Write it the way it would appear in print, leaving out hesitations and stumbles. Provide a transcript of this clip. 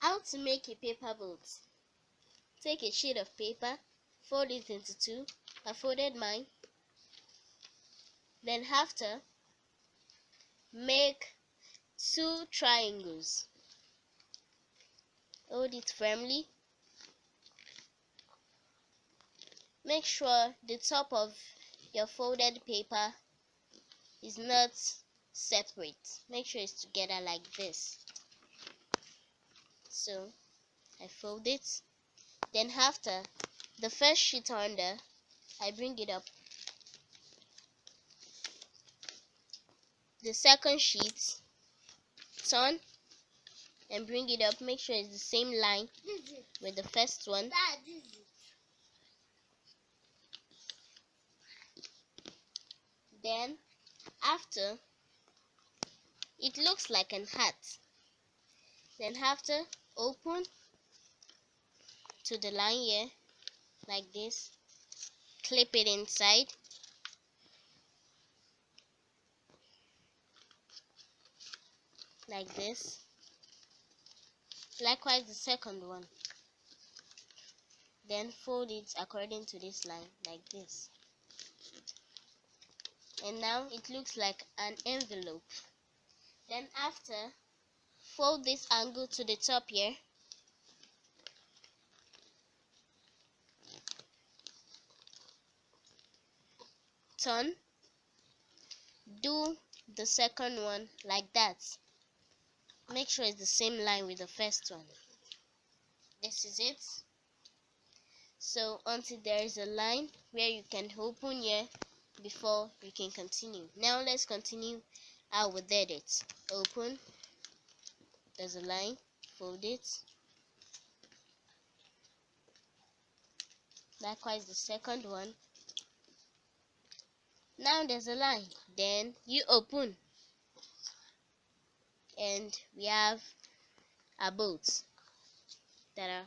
How to make a paper boat. Take a sheet of paper, fold it into two. I folded mine. Then after, make two triangles. Hold it firmly. Make sure the top of your folded paper is not separate. Make sure it's together like this. So I fold it. Then after, the first sheet under, I bring it up. The second sheet, turn and bring it up. Make sure it's the same line with the first one. Then after, it looks like an hat. Then after, open to the line here like this. Clip it inside. Like this. Likewise the second one. Then fold it according to this line like this. And now it looks like an envelope. Then after, fold this angle to the top here. Turn. Do the second one like that. Make sure it's the same line with the first one. This is it. So until there is a line where you can open here before you can continue. Now let's continue how we did it. Open. There's a line. Fold it. Likewise the second one. Now there's a line. Then you open. And we have our boats that are